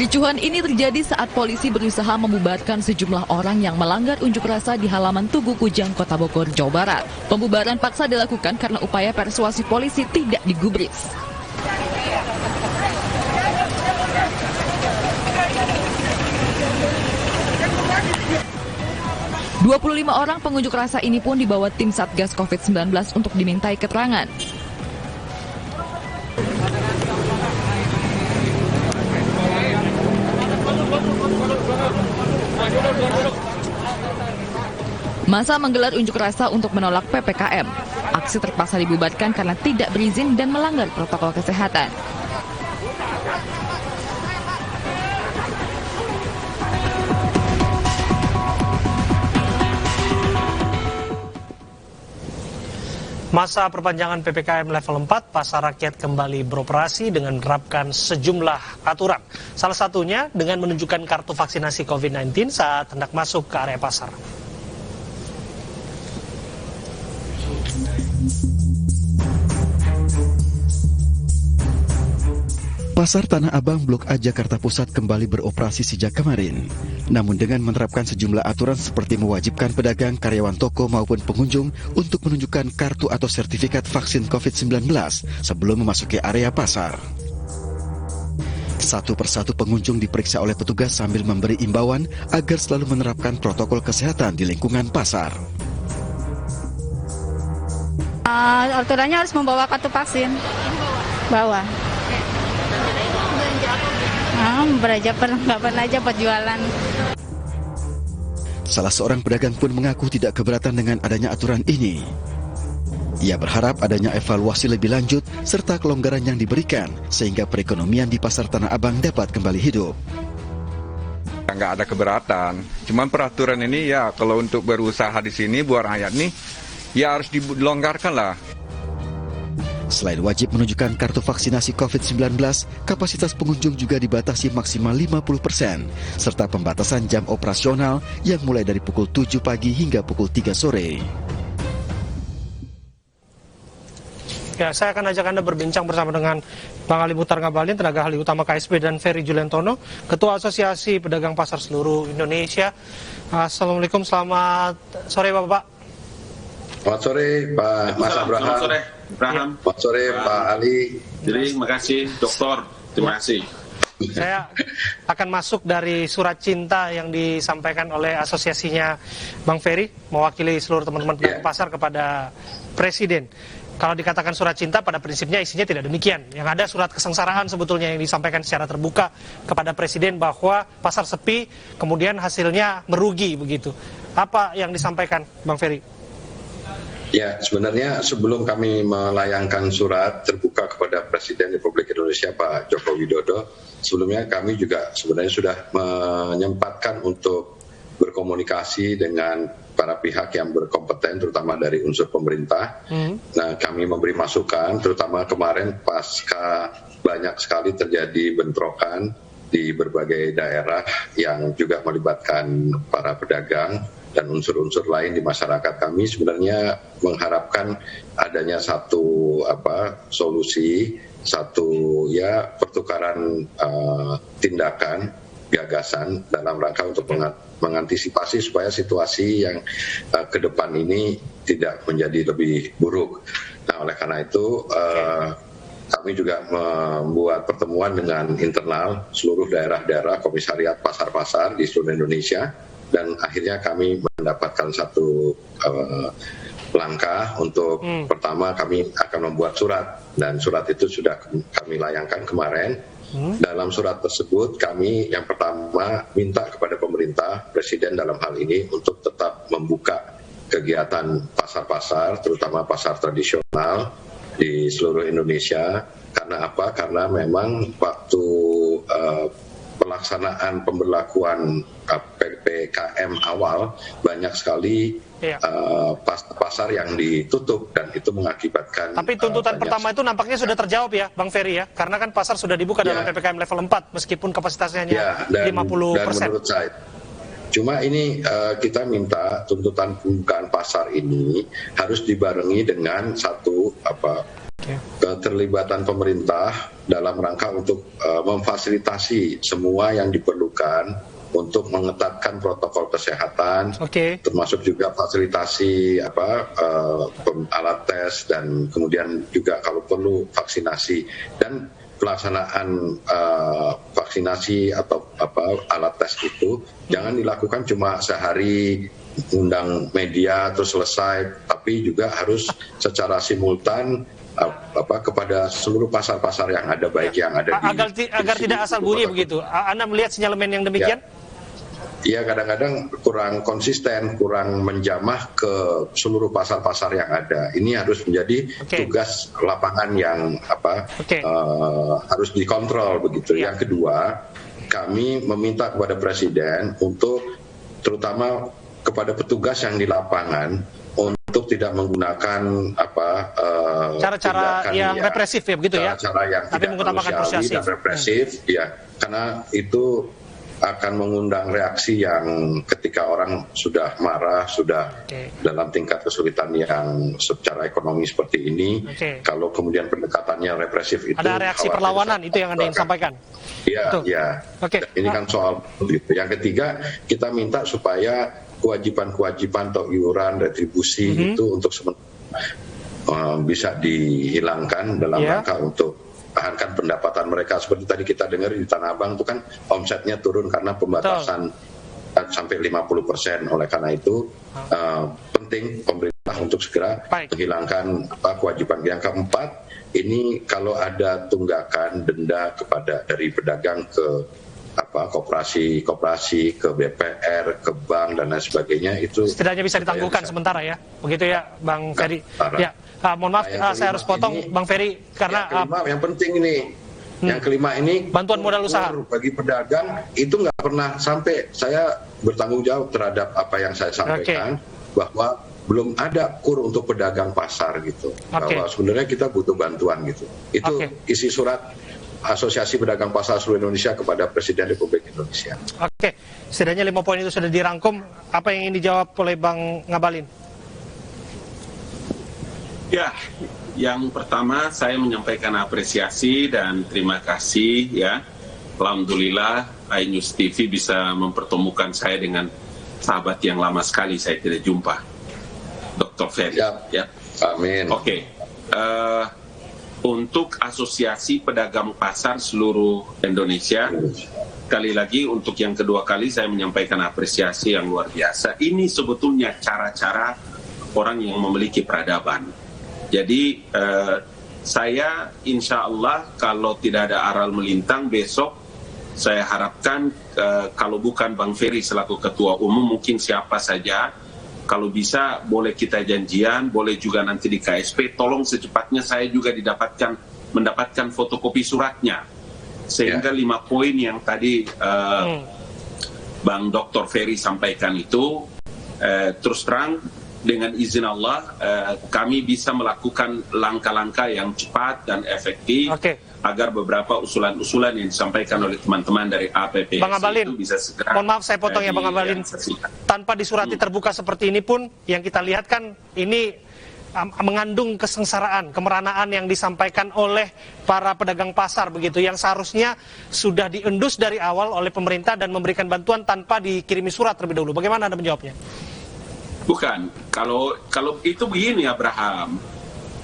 Kericuhan ini terjadi saat polisi berusaha membubarkan sejumlah orang yang melanggar unjuk rasa di halaman Tugu Kujang, Kota Bogor, Jawa Barat. Pembubaran paksa dilakukan karena upaya persuasi polisi tidak digubris. ...25 orang pengunjuk rasa ini pun dibawa tim Satgas COVID-19 untuk dimintai keterangan. Massa menggelar unjuk rasa untuk menolak PPKM. Aksi terpaksa dibubarkan karena tidak berizin dan melanggar protokol kesehatan. Masa perpanjangan PPKM level 4, pasar rakyat kembali beroperasi dengan menerapkan sejumlah aturan. Salah satunya dengan menunjukkan kartu vaksinasi COVID-19 saat hendak masuk ke area pasar. Pasar Tanah Abang Blok A Jakarta Pusat kembali beroperasi sejak kemarin. Namun dengan menerapkan sejumlah aturan seperti mewajibkan pedagang, karyawan toko maupun pengunjung untuk menunjukkan kartu atau sertifikat vaksin COVID-19 sebelum memasuki area pasar. Satu persatu pengunjung diperiksa oleh petugas sambil memberi imbauan agar selalu menerapkan protokol kesehatan di lingkungan pasar. Aturannya harus membawa kartu vaksin. Bawa. Perlengkapan aja buat jualan. Salah seorang pedagang pun mengaku tidak keberatan dengan adanya aturan ini. Ia berharap adanya evaluasi lebih lanjut serta kelonggaran yang diberikan sehingga perekonomian di Pasar Tanah Abang dapat kembali hidup. Nggak ada keberatan, cuman peraturan ini ya kalau untuk berusaha di sini buat rakyat nih ya harus dilonggarkan lah. Selain wajib menunjukkan kartu vaksinasi COVID-19, kapasitas pengunjung juga dibatasi maksimal 50%, serta pembatasan jam operasional yang mulai dari pukul 7 pagi hingga pukul 3 sore. Ya, saya akan ajak Anda berbincang bersama dengan Bang Ali Muchtar Ngabalin, tenaga ahli utama KSP, dan Ferry Juliantono, Ketua Asosiasi Pedagang Pasar Seluruh Indonesia. Assalamualaikum, selamat sore Bapak. Selamat sore Pak Mas Abraham. Selamat sore Abraham. Selamat sore Pak Ali. Jadi terima kasih Dokter. Terima kasih. Saya akan masuk dari surat cinta yang disampaikan oleh asosiasinya Bang Ferry, mewakili seluruh teman-teman pedagang pasar kepada Presiden. Kalau dikatakan surat cinta, pada prinsipnya isinya tidak demikian. Yang ada surat kesengsaraan sebetulnya yang disampaikan secara terbuka kepada Presiden bahwa pasar sepi, kemudian hasilnya merugi begitu. Apa yang disampaikan Bang Ferry? Ya, sebenarnya sebelum kami melayangkan surat terbuka kepada Presiden Republik Indonesia Pak Joko Widodo, sebelumnya kami juga sebenarnya sudah menyempatkan untuk berkomunikasi dengan para pihak yang berkompeten, terutama dari unsur pemerintah. Nah, kami memberi masukan, terutama kemarin pasca banyak sekali terjadi bentrokan di berbagai daerah yang juga melibatkan para pedagang dan unsur-unsur lain di masyarakat. Kami sebenarnya mengharapkan adanya satu solusi, satu pertukaran tindakan, gagasan dalam rangka untuk mengantisipasi supaya situasi yang ke depan ini tidak menjadi lebih buruk. Nah, oleh karena itu kami juga membuat pertemuan dengan internal seluruh daerah-daerah komisariat pasar-pasar di seluruh Indonesia, dan akhirnya kami mendapatkan satu langkah untuk pertama kami akan membuat surat, dan surat itu sudah kami layangkan kemarin. Dalam surat tersebut kami yang pertama minta kepada pemerintah, Presiden dalam hal ini, untuk tetap membuka kegiatan pasar-pasar, terutama pasar tradisional di seluruh Indonesia. Karena apa? Karena memang waktu pelaksanaan pemberlakuan PPKM awal banyak sekali pasar yang ditutup, dan itu mengakibatkan. Tapi tuntutan pertama itu nampaknya sudah terjawab ya Bang Ferry ya, karena kan pasar sudah dibuka dalam PPKM level 4 meskipun kapasitasnya hanya 50%. Dan menurut saya, cuma ini kita minta tuntutan pembukaan pasar ini harus dibarengi dengan satu keterlibatan pemerintah dalam rangka untuk memfasilitasi semua yang diperlukan untuk mengetatkan protokol kesehatan, termasuk juga fasilitasi alat tes dan kemudian juga kalau perlu vaksinasi, dan pelaksanaan vaksinasi atau alat tes itu jangan dilakukan cuma sehari undang media terus selesai, tapi juga harus secara simultan kepada seluruh pasar-pasar yang ada, baik yang ada di agar tidak asal bunyi begitu. Anda melihat sinyalemen yang demikian? Ya, kadang-kadang kurang konsisten, kurang menjamah ke seluruh pasar-pasar yang ada. Ini harus menjadi tugas lapangan yang harus dikontrol begitu. Yang kedua, kami meminta kepada Presiden untuk terutama kepada petugas yang di lapangan untuk tidak menggunakan cara-cara yang represif ya begitu ya. Cara-cara yang tapi tidak manusiawi dan represif ya, karena itu akan mengundang reaksi yang ketika orang sudah marah, sudah dalam tingkat kesulitan yang secara ekonomi seperti ini, kalau kemudian pendekatannya represif itu ada reaksi perlawanan, itu yang Anda ingin sampaikan. Iya, iya. Ini kan soal itu. Yang ketiga, kita minta supaya kewajiban-kewajiban atau iuran retribusi itu untuk bisa dihilangkan dalam rangka untuk tahankan pendapatan mereka. Seperti tadi kita dengar di Tanah Abang itu kan omsetnya turun karena pembatasan sampai 50%. Oleh karena itu penting pemerintah untuk segera menghilangkan kewajiban. Yang keempat, ini kalau ada tunggakan denda kepada dari pedagang ke koperasi, ke BPR, ke bank dan lain sebagainya, itu setidaknya bisa ditangguhkan sementara ya, begitu ya, Bang Ferry. Ya, mohon maaf, saya harus potong, Bang Ferry, karena yang penting ini, yang kelima ini bantuan modal usaha bagi pedagang itu nggak pernah sampai. Saya bertanggung jawab terhadap apa yang saya sampaikan, bahwa belum ada kur untuk pedagang pasar gitu, bahwa sebenarnya kita butuh bantuan gitu. Itu isi surat Asosiasi Pedagang Pasar seluruh Indonesia kepada Presiden Republik Indonesia. Setidaknya 5 poin itu sudah dirangkum. Apa yang ingin dijawab oleh Bang Ngabalin? Ya, yang pertama saya menyampaikan apresiasi dan terima kasih ya. Alhamdulillah iNews TV bisa mempertemukan saya dengan sahabat yang lama sekali saya tidak jumpa, Dr. Ferry. Ya. Amin. Untuk Asosiasi Pedagang Pasar seluruh Indonesia, sekali lagi untuk yang kedua kali saya menyampaikan apresiasi yang luar biasa. Ini sebetulnya cara-cara orang yang memiliki peradaban. Jadi saya insya Allah kalau tidak ada aral melintang besok, saya harapkan kalau bukan Bang Ferry selaku Ketua Umum, mungkin siapa saja, kalau bisa boleh kita janjian, boleh juga nanti di KSP, tolong secepatnya saya juga mendapatkan fotokopi suratnya. Sehingga 5 poin yang tadi Bang Dr. Ferry sampaikan itu, terus terang dengan izin Allah, kami bisa melakukan langkah-langkah yang cepat dan efektif agar beberapa usulan-usulan yang disampaikan oleh teman-teman dari APPS itu bisa segera. Mohon maaf saya potong ya Bang Ngabalin. Tanpa disurati terbuka seperti ini pun, yang kita lihat kan ini mengandung kesengsaraan, kemeranaan yang disampaikan oleh para pedagang pasar begitu, yang seharusnya sudah diendus dari awal oleh pemerintah dan memberikan bantuan tanpa dikirimi surat terlebih dahulu. Bagaimana Anda menjawabnya? Bukan, kalau itu begini Abraham,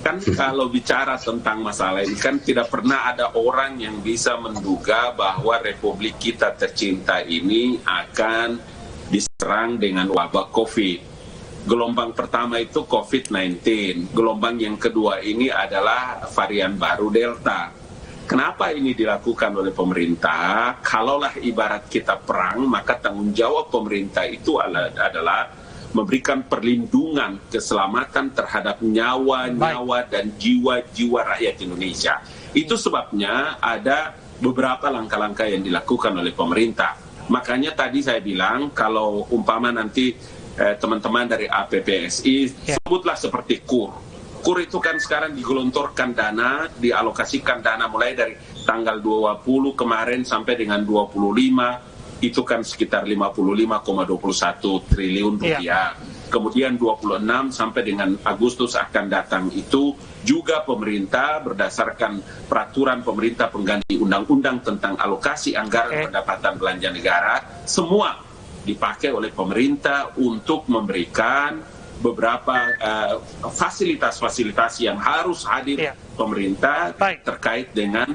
kan kalau bicara tentang masalah ini kan tidak pernah ada orang yang bisa menduga bahwa Republik kita tercinta ini akan diserang dengan wabah COVID. Gelombang pertama itu COVID-19, gelombang yang kedua ini adalah varian baru Delta. Kenapa ini dilakukan oleh pemerintah? Kalaulah ibarat kita perang, maka tanggung jawab pemerintah itu adalah memberikan perlindungan, keselamatan terhadap nyawa-nyawa dan jiwa-jiwa rakyat Indonesia. Itu sebabnya ada beberapa langkah-langkah yang dilakukan oleh pemerintah. Makanya tadi saya bilang, kalau umpama nanti teman-teman dari APPSI, sebutlah seperti KUR. KUR itu kan sekarang digelontorkan dana, dialokasikan dana mulai dari tanggal 20 kemarin sampai dengan 25, itu kan sekitar 55,21 triliun rupiah. kemudian 26 sampai dengan Agustus akan datang itu juga pemerintah berdasarkan peraturan pemerintah pengganti undang-undang tentang alokasi anggaran pendapatan belanja negara, semua dipakai oleh pemerintah untuk memberikan beberapa fasilitas-fasilitas yang harus hadir pemerintah terkait dengan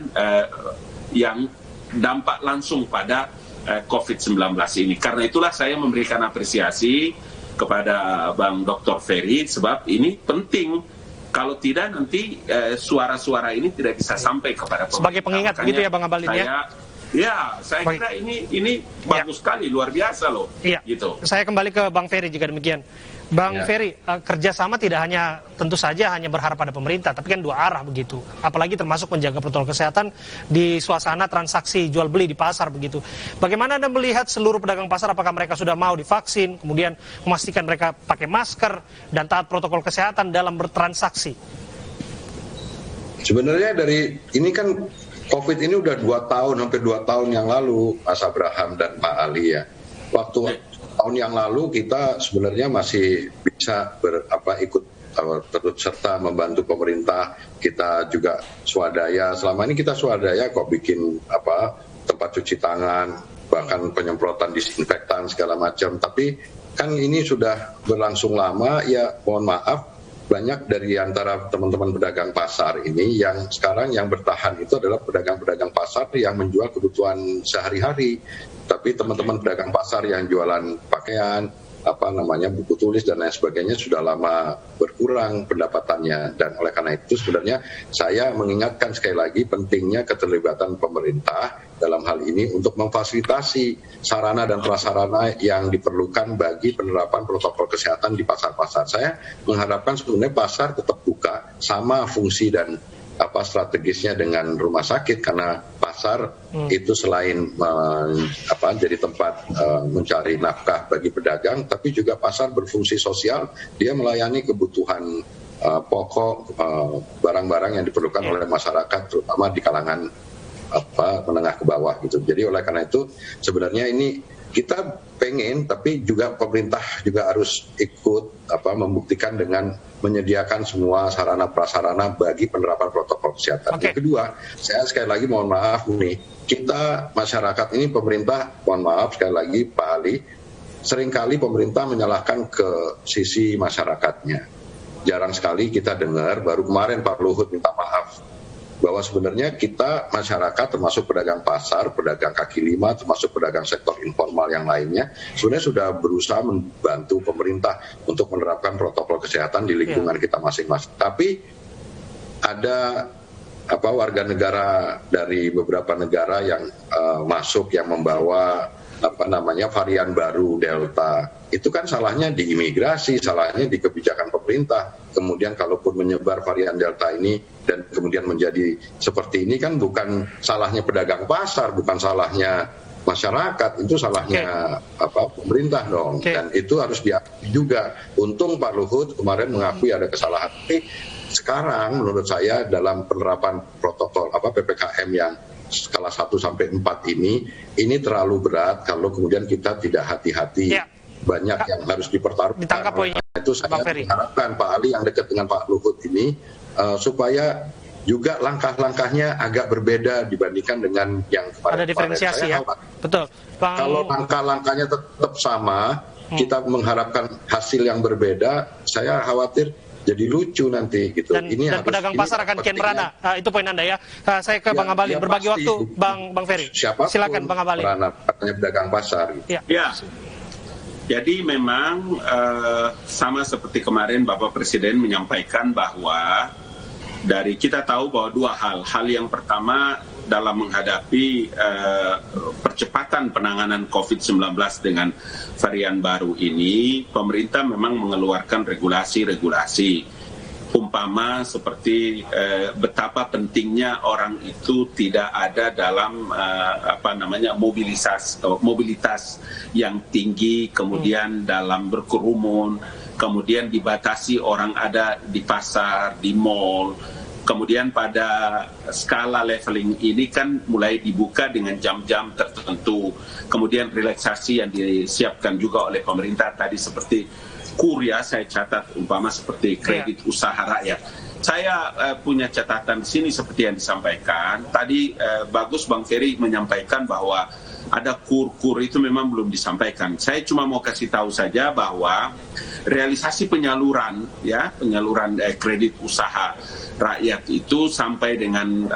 yang dampak langsung pada COVID-19 ini. Karena itulah saya memberikan apresiasi kepada Bang Dr. Ferry, sebab ini penting. Kalau tidak nanti suara-suara ini tidak bisa sampai kepada pemerintah. Sebagai pengingat begitu ya Bang Abalin ya? Saya kira ini bagus sekali, luar biasa loh. Gitu. Saya kembali ke Bang Ferry jika demikian. Bang Ferry, kerjasama tidak hanya tentu saja hanya berharap pada pemerintah, tapi kan dua arah begitu. Apalagi termasuk menjaga protokol kesehatan di suasana transaksi jual beli di pasar begitu. Bagaimana Anda melihat seluruh pedagang pasar, apakah mereka sudah mau divaksin, kemudian memastikan mereka pakai masker dan taat protokol kesehatan dalam bertransaksi? Sebenarnya ini kan COVID ini udah 2 tahun, hampir 2 tahun yang lalu, Mas Abraham dan Pak Ali ya. Waktu tahun yang lalu kita sebenarnya masih bisa ikut turut serta membantu pemerintah. Kita juga swadaya. Selama ini kita swadaya kok bikin tempat cuci tangan, bahkan penyemprotan disinfektan segala macam. Tapi kan ini sudah berlangsung lama ya, mohon maaf. Banyak dari antara teman-teman pedagang pasar ini yang sekarang yang bertahan itu adalah pedagang-pedagang pasar yang menjual kebutuhan sehari-hari. Tapi teman-teman pedagang pasar yang jualan pakaian, buku tulis dan lain sebagainya sudah lama berkurang pendapatannya. Dan oleh karena itu sebenarnya saya mengingatkan sekali lagi pentingnya keterlibatan pemerintah dalam hal ini untuk memfasilitasi sarana dan prasarana yang diperlukan bagi penerapan protokol kesehatan di pasar-pasar. Saya mengharapkan sebenarnya pasar tetap buka, sama fungsi dan strategisnya dengan rumah sakit, karena pasar itu selain jadi tempat mencari nafkah bagi pedagang, tapi juga pasar berfungsi sosial. Dia melayani kebutuhan pokok barang-barang yang diperlukan oleh masyarakat, terutama di kalangan menengah ke bawah gitu. Jadi oleh karena itu sebenarnya ini kita pengen, tapi juga pemerintah juga harus ikut membuktikan dengan menyediakan semua sarana prasarana bagi penerapan protokol kesehatan. Yang kedua, saya sekali lagi mohon maaf nih, kita masyarakat ini pemerintah, mohon maaf sekali lagi Pak Ali, seringkali pemerintah menyalahkan ke sisi masyarakatnya. Jarang sekali kita dengar, baru kemarin Pak Luhut minta maaf bahwa sebenarnya kita masyarakat termasuk pedagang pasar, pedagang kaki lima, termasuk pedagang sektor informal yang lainnya sebenarnya sudah berusaha membantu pemerintah untuk menerapkan protokol kesehatan di lingkungan kita masing-masing. Tapi ada warga negara dari beberapa negara yang masuk yang membawa varian baru Delta. Itu kan salahnya di imigrasi, salahnya di kebijakan pemerintah. Kemudian kalaupun menyebar varian Delta ini dan kemudian menjadi seperti ini, kan bukan salahnya pedagang pasar, bukan salahnya masyarakat, itu salahnya pemerintah dong. Dan itu harus diakui juga. Untung Pak Luhut kemarin mengakui ada kesalahan. Tapi sekarang menurut saya dalam penerapan protokol PPKM yang skala 1 sampai 4 ini terlalu berat kalau kemudian kita tidak hati-hati. Banyak yang harus dipertaruhkan. Ditangkap poinnya. Itu saya mengharapkan Pak Ali yang dekat dengan Pak Luhut ini supaya juga langkah-langkahnya agak berbeda dibandingkan dengan yang kemarin. Ada diferensiasi ya. Betul. Kalau langkah-langkahnya tetap sama, kita mengharapkan hasil yang berbeda, saya khawatir jadi lucu nanti gitu. Dan pedagang pasar akan kian merana. Itu poin Anda ya. Saya ke Bang Abalin, berbagi waktu Bang Ferry. Silakan Bang Abalin. Katanya pedagang pasar. Gitu. Ya. Jadi memang sama seperti kemarin Bapak Presiden menyampaikan bahwa kita tahu bahwa 2 hal. Hal yang pertama dalam menghadapi percepatan penanganan COVID-19 dengan varian baru ini, pemerintah memang mengeluarkan regulasi-regulasi. Umpama seperti betapa pentingnya orang itu tidak ada dalam mobilitas yang tinggi, kemudian dalam berkerumun, kemudian dibatasi orang ada di pasar, di mall. Kemudian pada skala leveling ini kan mulai dibuka dengan jam-jam tertentu. Kemudian relaksasi yang disiapkan juga oleh pemerintah tadi seperti KUR ya, saya catat umpama seperti kredit usaha rakyat. Saya punya catatan di sini seperti yang disampaikan. Tadi bagus Bang Ferry menyampaikan bahwa ada KUR itu memang belum disampaikan. Saya cuma mau kasih tahu saja bahwa realisasi penyaluran kredit usaha rakyat itu sampai dengan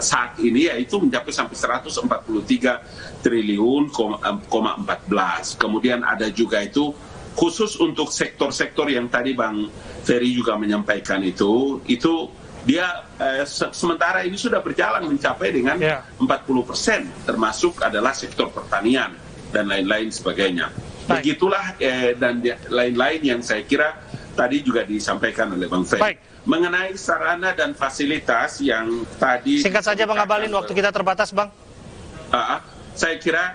saat ini yaitu mencapai sampai 143 triliun, 14. Kemudian ada juga itu khusus untuk sektor-sektor yang tadi Bang Ferry juga menyampaikan itu dia sementara ini sudah berjalan mencapai dengan 40%, termasuk adalah sektor pertanian dan lain-lain sebagainya. Begitulah dan lain-lain yang saya kira tadi juga disampaikan oleh Bang Ferry. Mengenai sarana dan fasilitas yang tadi... Singkat saja Bang Abalin, waktu kita terbatas Bang. Saya kira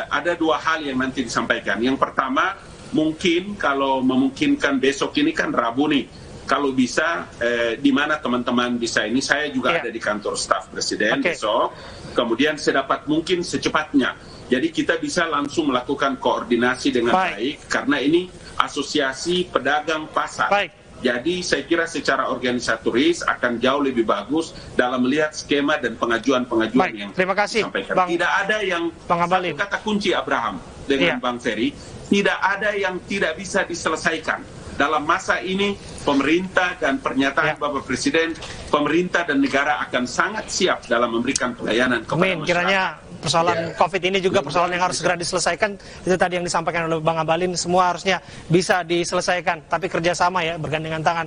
ada dua hal yang nanti disampaikan. Yang pertama, mungkin kalau memungkinkan besok ini kan Rabu nih, kalau bisa di mana teman-teman bisa ini, saya juga ada di kantor staf Presiden besok, kemudian sedapat mungkin secepatnya. Jadi kita bisa langsung melakukan koordinasi dengan baik karena ini asosiasi pedagang pasar. Jadi saya kira secara organisatoris akan jauh lebih bagus dalam melihat skema dan pengajuan-pengajuan yang terima kasih, disampaikan. Bang, tidak ada yang satu kata kunci Abraham dengan Bang Ferry, tidak ada yang tidak bisa diselesaikan. Dalam masa ini pemerintah dan pernyataan Bapak Presiden, pemerintah dan negara akan sangat siap dalam memberikan pelayanan kepada masyarakat. Kiranya persoalan COVID ini juga persoalan yang harus segera diselesaikan. Itu tadi yang disampaikan oleh Bang Abalin, semua harusnya bisa diselesaikan, tapi kerjasama ya, bergandengan tangan.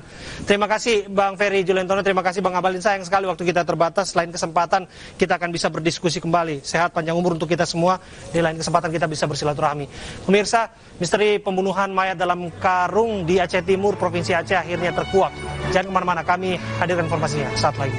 Terima kasih Bang Ferry Juliantono, terima kasih Bang Abalin. Sayang sekali waktu kita terbatas, lain kesempatan kita akan bisa berdiskusi kembali. Sehat panjang umur untuk kita semua, di lain kesempatan kita bisa bersilaturahmi. Pemirsa, misteri pembunuhan mayat dalam karung di Aceh Timur, Provinsi Aceh akhirnya terkuak. Jangan kemana-mana, kami hadirkan informasinya saat lagi.